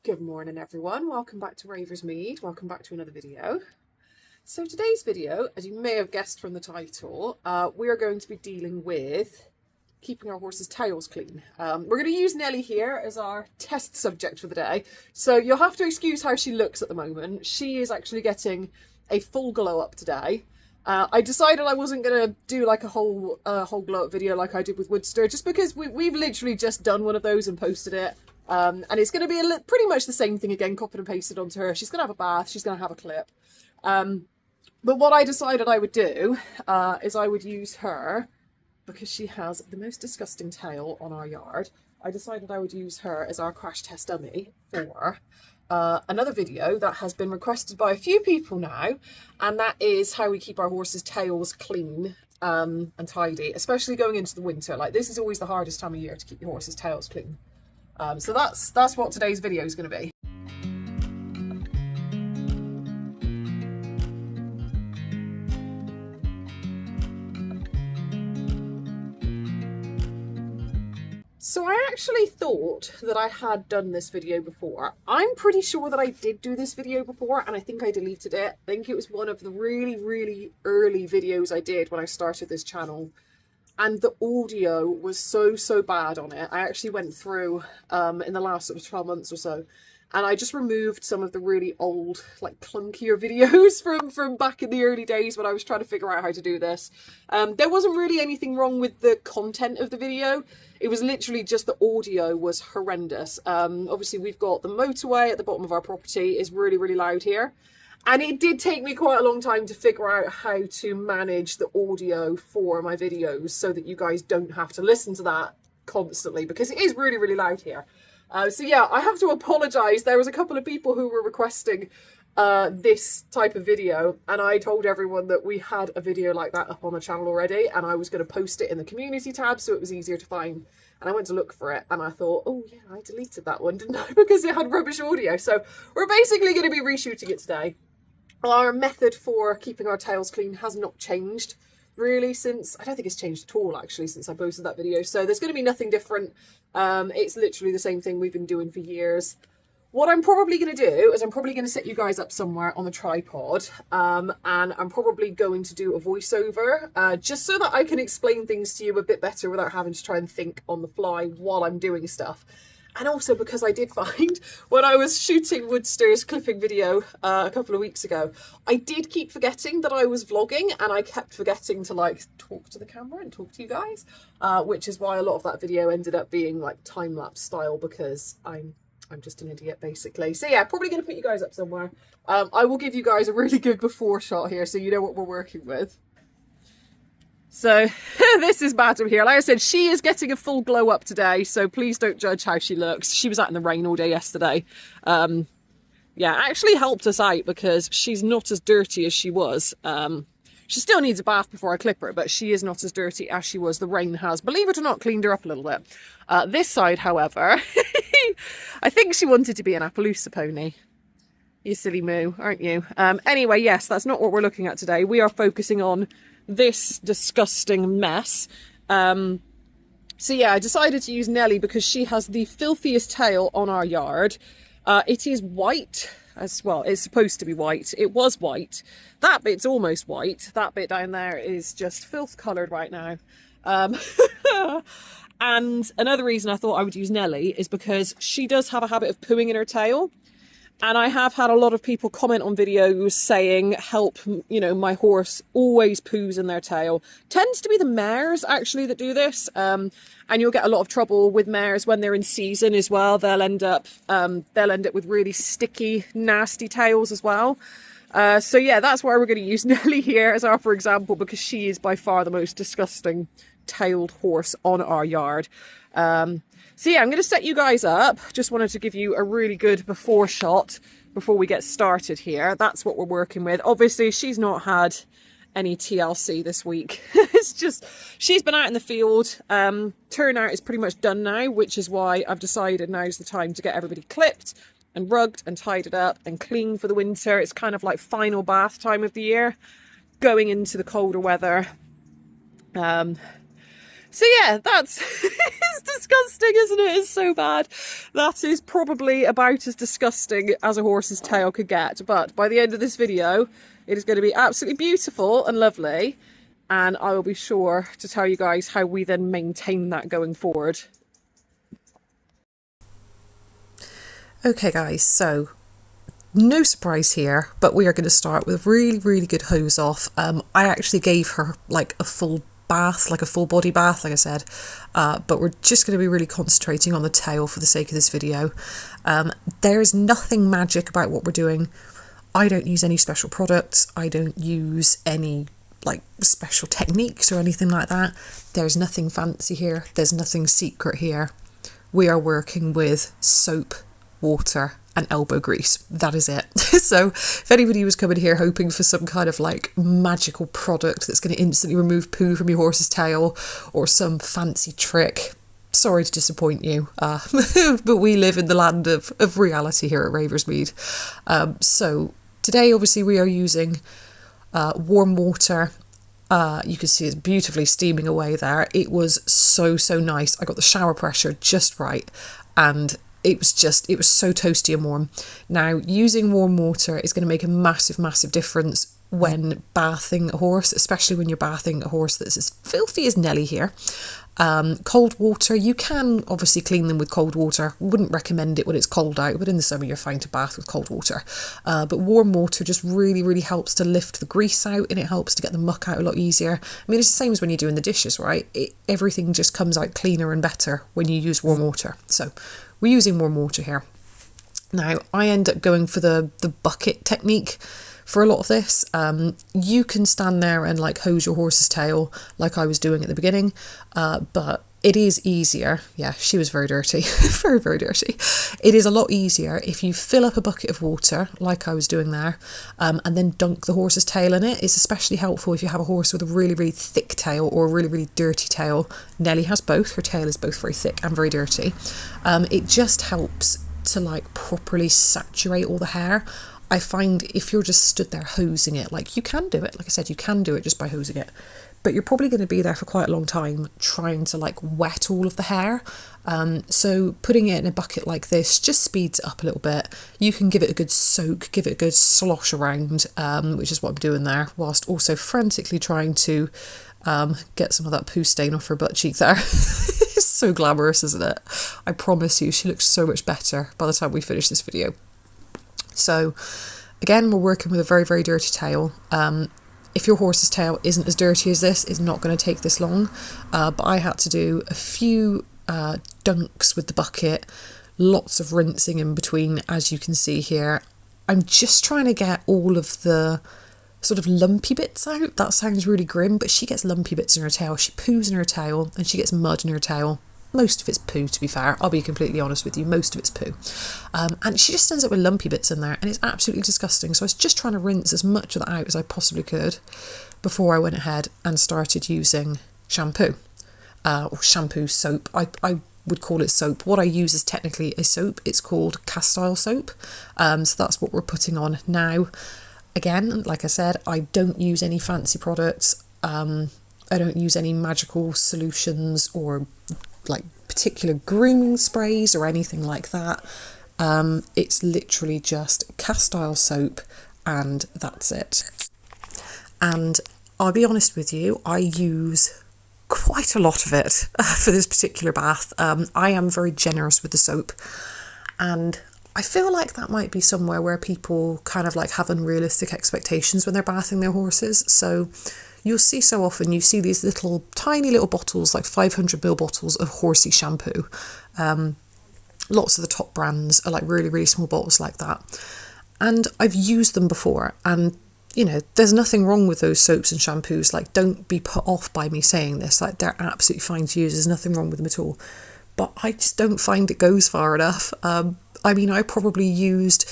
Good morning everyone, welcome back to Ravers Mead, welcome back to another video. So today's video, as you may have guessed from the title, we are going to be dealing with keeping our horses' tails clean. We're going to use Nelly here as our test subject for the day, so you'll have to excuse how she looks at the moment. She is actually getting a full glow up today. I decided I wasn't going to do like a whole glow up video like I did with Woodster, just because we've literally just done one of those and posted it. And it's going to be pretty much the same thing again, copied and pasted onto her. She's going to have a bath, she's going to have a clip. But what I decided I would do is I would use her, because she has the most disgusting tail on our yard. I decided I would use her as our crash test dummy for another video that has been requested by a few people now, and that is how we keep our horses' tails clean and tidy, especially going into the winter. Like, this is always the hardest time of year to keep your horses' tails clean. So that's what today's video is going to be. So I actually thought that I had done this video before. I'm pretty sure that I did do this video before, and I think I deleted it. I think it was one of the really early videos I did when I started this channel. And the audio was so bad on it. I actually went through in the last sort of 12 months or so, and I just removed some of the really old, like, clunkier videos from back in the early days when I was trying to figure out how to do this. There wasn't really anything wrong with the content of the video. It was literally just the audio was horrendous. Obviously we've got the motorway at the bottom of our property. Is really loud here. And it did take me quite a long time to figure out how to manage the audio for my videos so that you guys don't have to listen to that constantly, because it is really loud here. So yeah, I have to apologise. There was a couple of people who were requesting this type of video, and I told everyone that we had a video like that up on the channel already, and I was going to post it in the community tab so it was easier to find. And I went to look for it, and I thought, oh yeah, I deleted that one, didn't I? Because it had rubbish audio. So we're basically going to be reshooting it today. Our method for keeping our tails clean has not changed really since, I don't think it's changed at all actually since I posted that video. So there's going to be nothing different. It's literally the same thing we've been doing for years. What I'm probably going to do is I'm probably going to set you guys up somewhere on the tripod, and I'm probably going to do a voiceover just so that I can explain things to you a bit better without having to try and think on the fly while I'm doing stuff. And also because I did find, when I was shooting Woodster's clipping video a couple of weeks ago, I did keep forgetting that I was vlogging, and I kept forgetting to like talk to the camera and talk to you guys, which is why a lot of that video ended up being like time-lapse style, because I'm just an idiot basically. So yeah, probably going to put you guys up somewhere. I will give you guys a really good before shot here so you know what we're working with. So this is Madam here. Like I said, she is getting a full glow up today, so please don't judge how she looks. She was out in the rain all day yesterday. Yeah, actually helped us out because she's not as dirty as she was. She still needs a bath before I clip her, but she is not as dirty as she was. The rain has, believe it or not, cleaned her up a little bit. This side, however, I think she wanted to be an Appaloosa pony. You silly moo, aren't you? Anyway, yes, that's not what we're looking at today. We are focusing on this disgusting mess. So yeah, I decided to use Nelly because she has the filthiest tail on our yard. It is white as well. It's supposed to be white. It was white. That bit's almost white. That bit down there is just filth coloured right now. And another reason I thought I would use Nelly is because she does have a habit of pooing in her tail. And I have had a lot of people comment on videos saying, help, you know, my horse always poos in their tail. Tends to be the mares actually that do this. And you'll get a lot of trouble with mares when they're in season as well. They'll end up with really sticky, nasty tails as well. So yeah, that's why we're going to use Nelly here as our for example, because she is by far the most disgusting tailed horse on our yard. So yeah, I'm going to set you guys up. Just wanted to give you a really good before shot before we get started here. That's what we're working with. Obviously, she's not had any TLC this week. It's just, she's been out in the field. Turnout is pretty much done now, which is why I've decided now's the time to get everybody clipped and rugged and tidied up and clean for the winter. It's kind of like final bath time of the year, going into the colder weather. So yeah, that's it's disgusting, isn't it? It's so bad. That is probably about as disgusting as a horse's tail could get. But by the end of this video, it is going to be absolutely beautiful and lovely. And I will be sure to tell you guys how we then maintain that going forward. Okay guys, so no surprise here, but we are going to start with a really, really good hose off. I actually gave her like a full bath, like a full body bath, like I said, but we're just going to be really concentrating on the tail for the sake of this video. There's nothing magic about what we're doing. I don't use any special products. I don't use any like special techniques or anything like that. There's nothing fancy here. There's nothing secret here. We are working with soap, water and elbow grease. That is it. So if anybody was coming here hoping for some kind of like magical product that's going to instantly remove poo from your horse's tail or some fancy trick, sorry to disappoint you, but we live in the land of reality here at Raversmead. So today obviously we are using warm water. You can see it's beautifully steaming away there. It was so nice. I got the shower pressure just right, and it was so toasty and warm. Now, using warm water is going to make a massive difference when bathing a horse, especially when you're bathing a horse that's as filthy as Nelly here. Cold water, you can obviously clean them with cold water. Wouldn't recommend it when it's cold out, but in the summer you're fine to bath with cold water. But warm water just really helps to lift the grease out, and it helps to get the muck out a lot easier. I mean, it's the same as when you're doing the dishes, right? Everything just comes out cleaner and better when you use warm water. So we're using warm water here. Now, I end up going for the bucket technique for a lot of this. You can stand there and like hose your horse's tail like I was doing at the beginning, but it is easier. Yeah, she was very dirty, very dirty. It is a lot easier if you fill up a bucket of water like I was doing there, and then dunk the horse's tail in it. It's especially helpful if you have a horse with a really thick tail or a really dirty tail. Nelly has both. Her tail is both very thick and very dirty. It just helps to like properly saturate all the hair. I find if you're just stood there hosing it, like you can do it, like I said, you can do it just by hosing it, but you're probably going to be there for quite a long time trying to like wet all of the hair. So putting it in a bucket like this just speeds it up a little bit. You can give it a good soak, give it a good slosh around, which is what I'm doing there, whilst also frantically trying to get some of that poo stain off her butt cheek there. It's so glamorous, isn't it? I promise you, she looks so much better by the time we finish this video. So again, we're working with a very dirty tail. If your horse's tail isn't as dirty as this, it's not going to take this long. But I had to do a few dunks with the bucket, lots of rinsing in between, as you can see here. I'm just trying to get all of the sort of lumpy bits out. That sounds really grim, but she gets lumpy bits in her tail. She poos in her tail and she gets mud in her tail. Most of it's poo, to be fair. I'll be completely honest with you. Most of it's poo. And she just ends up with lumpy bits in there, and it's absolutely disgusting. So I was just trying to rinse as much of that out as I possibly could before I went ahead and started using shampoo. Or shampoo soap. I would call it soap. What I use is technically a soap. It's called castile soap. So that's what we're putting on now. Again, like I said, I don't use any fancy products. I don't use any magical solutions or like particular grooming sprays or anything like that. It's literally just castile soap and that's it. And I'll be honest with you, I use quite a lot of it for this particular bath. I am very generous with the soap, and I feel like that might be somewhere where people kind of like have unrealistic expectations when they're bathing their horses. So you'll see so often, you see these little tiny little bottles, like 500ml bottles of horsey shampoo. Lots of the top brands are like really small bottles like that. And I've used them before, and you know, there's nothing wrong with those soaps and shampoos. Like, don't be put off by me saying this. Like, they're absolutely fine to use. There's nothing wrong with them at all. But I just don't find it goes far enough. I mean, I probably used,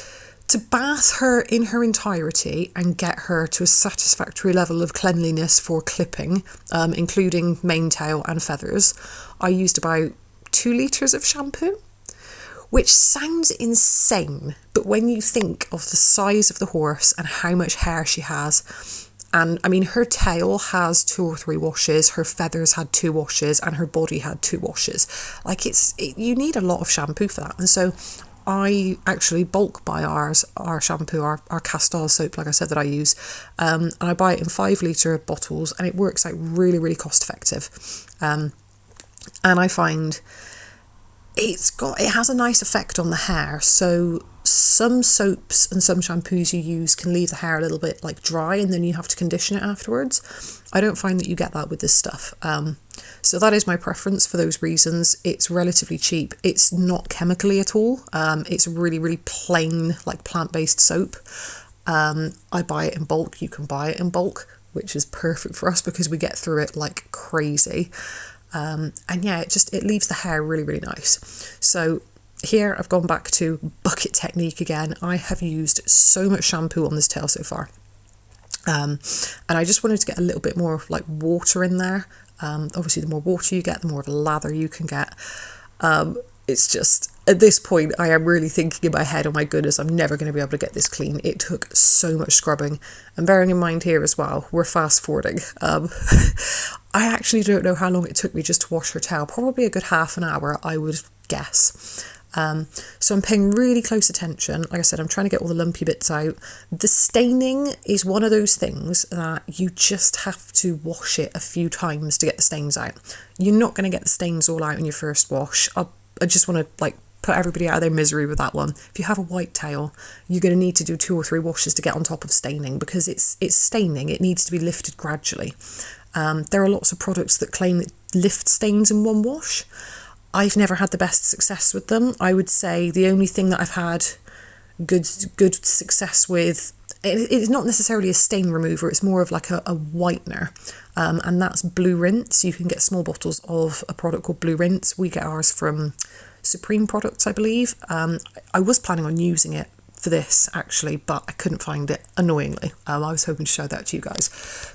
to bath her in her entirety and get her to a satisfactory level of cleanliness for clipping, including mane, tail and feathers, I used about 2 litres of shampoo, which sounds insane. But when you think of the size of the horse and how much hair she has, And I mean, her tail has 2 or 3 washes, her feathers had 2 washes, and her body had 2 washes. Like you need a lot of shampoo for that. And so I actually bulk buy our shampoo, our castile soap, like I said, that I use. And I buy it in 5-litre bottles, and it works out really, really cost effective. And I find it has a nice effect on the hair. So some soaps and some shampoos you use can leave the hair a little bit like dry, and then you have to condition it afterwards. I don't find that you get that with this stuff. So that is my preference for those reasons. It's relatively cheap. It's not chemically at all. It's really, really plain, like plant-based soap. I buy it in bulk. You can buy it in bulk, which is perfect for us because we get through it like crazy. And yeah, it leaves the hair really, really nice. So here I've gone back to bucket technique again. I have used so much shampoo on this tail so far. And I just wanted to get a little bit more like water in there. Obviously the more water you get, the more of a lather you can get. It's just, at this point, I am really thinking in my head, oh my goodness, I'm never going to be able to get this clean. It took so much scrubbing. And bearing in mind here as well, we're fast forwarding. I actually don't know how long it took me just to wash her tail. Probably a good half an hour, I would guess. So I'm paying really close attention. Like I said, I'm trying to get all the lumpy bits out. The staining is one of those things that you just have to wash it a few times to get the stains out. You're not going to get the stains all out in your first wash. I just want to like put everybody out of their misery with that one. If you have a white tail, you're going to need to do 2 or 3 washes to get on top of staining, because it's staining. It needs to be lifted gradually. There are lots of products that claim that lift stains in 1 wash. I've never had the best success with them. I would say the only thing that I've had good success with, it's not necessarily a stain remover, it's more of like a whitener, and that's Blue Rinse. You can get small bottles of a product called Blue Rinse. We get ours from Supreme Products, I believe. I was planning on using it for this actually, but I couldn't find it, annoyingly. I was hoping to show that to you guys.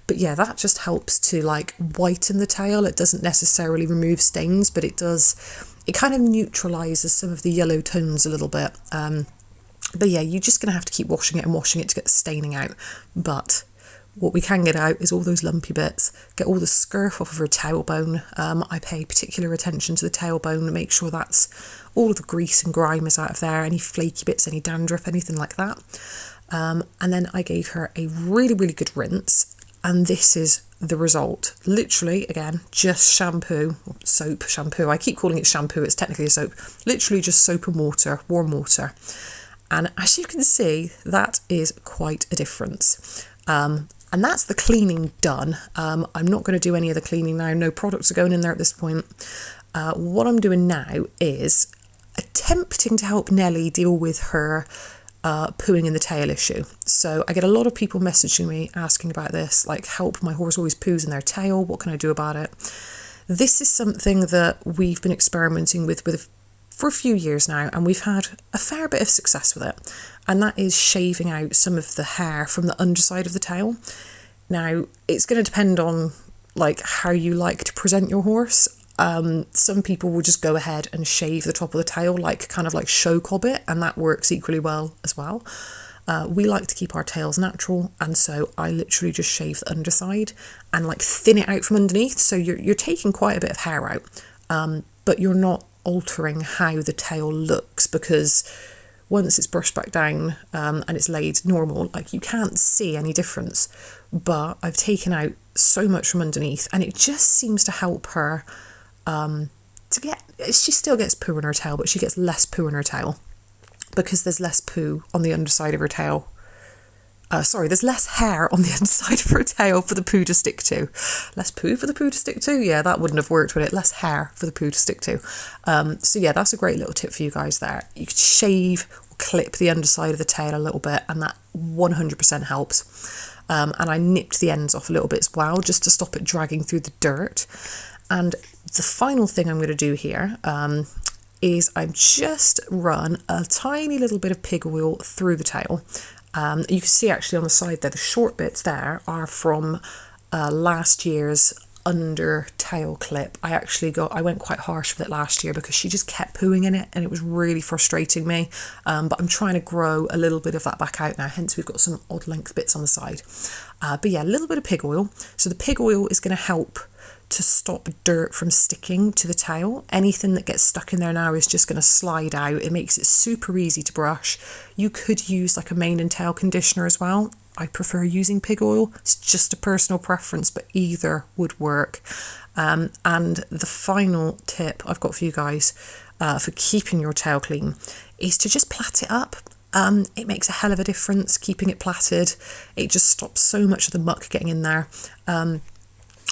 But yeah, that just helps to like whiten the tail. It doesn't necessarily remove stains, but it kind of neutralizes some of the yellow tones a little bit. But yeah, you're just going to have to keep washing it to get the staining out. But what we can get out is all those lumpy bits, get all the scurf off of her tailbone. I pay particular attention to the tailbone to make sure that's all of the grease and grime is out of there, any flaky bits, any dandruff, anything like that. And then I gave her a really, really good rinse, and this is the result. Literally, again, just shampoo, soap, shampoo. I keep calling it shampoo, it's technically a soap. Literally just soap and water, warm water. And as you can see, that is quite a difference. And that's the cleaning done. I'm not going to do any of the cleaning now. No products are going in there at this point. What I'm doing now is attempting to help Nelly deal with her pooing in the tail issue. So I get a lot of people messaging me asking about this, like, help, my horse always poos in their tail. What can I do about it? This is something that we've been experimenting with for a few years now, and we've had a fair bit of success with it, and that is shaving out some of the hair from the underside of the tail. Now, it's going to depend on like how you like to present your horse. Some people will just go ahead and shave the top of the tail, like kind of like show cob it, and that works equally well as well. We like to keep our tails natural, and so I literally just shave the underside and like thin it out from underneath. So you're taking quite a bit of hair out, but you're not altering how the tail looks, because once it's brushed back down and it's laid normal, like you can't see any difference. But I've taken out so much from underneath, and it just seems to help her she still gets poo in her tail, but she gets less poo in her tail because there's less poo on the underside of her tail. There's less hair on the inside of her tail for the poo to stick to. Less poo for the poo to stick to? Yeah, that wouldn't have worked, would it? Less hair for the poo to stick to. So yeah, that's a great little tip for you guys there. You could shave or clip the underside of the tail a little bit, and that 100% helps. And I nipped the ends off a little bit as well, just to stop it dragging through the dirt. And the final thing I'm going to do here is I've just run a tiny little bit of pig oil through the tail. You can see actually on the side there, the short bits there are from last year's under tail clip. I went quite harsh with it last year because she just kept pooing in it and it was really frustrating me. But I'm trying to grow a little bit of that back out now, hence we've got some odd length bits on the side. But yeah, a little bit of pig oil. So the pig oil is going to help to stop dirt from sticking to the tail. Anything that gets stuck in there now is just going to slide out. It makes it super easy to brush. You could use like a mane and tail conditioner as well. I prefer using pig oil. It's just a personal preference, but either would work. And the final tip I've got for you guys for keeping your tail clean is to just plait it up. It makes a hell of a difference keeping it plaited. It just stops so much of the muck getting in there.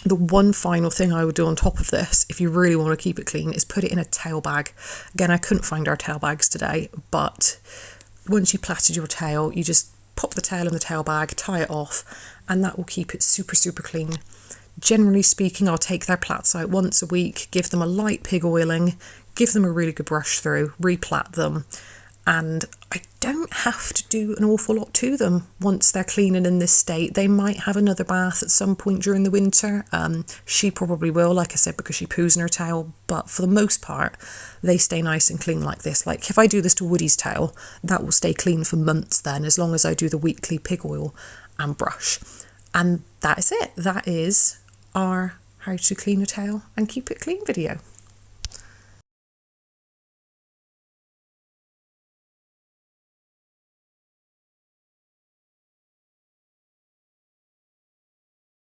The one final thing I would do on top of this, if you really want to keep it clean, is put it in a tail bag. Again, I couldn't find our tail bags today, but once you plaited your tail, you just pop the tail in the tail bag, tie it off, and that will keep it super, super clean. Generally speaking, I'll take their plaits out once a week, give them a light pig oiling, give them a really good brush through, replait them, and I don't have to do an awful lot to them once they're clean and in this state. They might have another bath at some point during the winter. She probably will, like I said, because she poos in her tail, but for the most part, they stay nice and clean like this. Like if I do this to Woody's tail, that will stay clean for months then, as long as I do the weekly pig oil and brush. And that is it. That is our how to clean a tail and keep it clean video.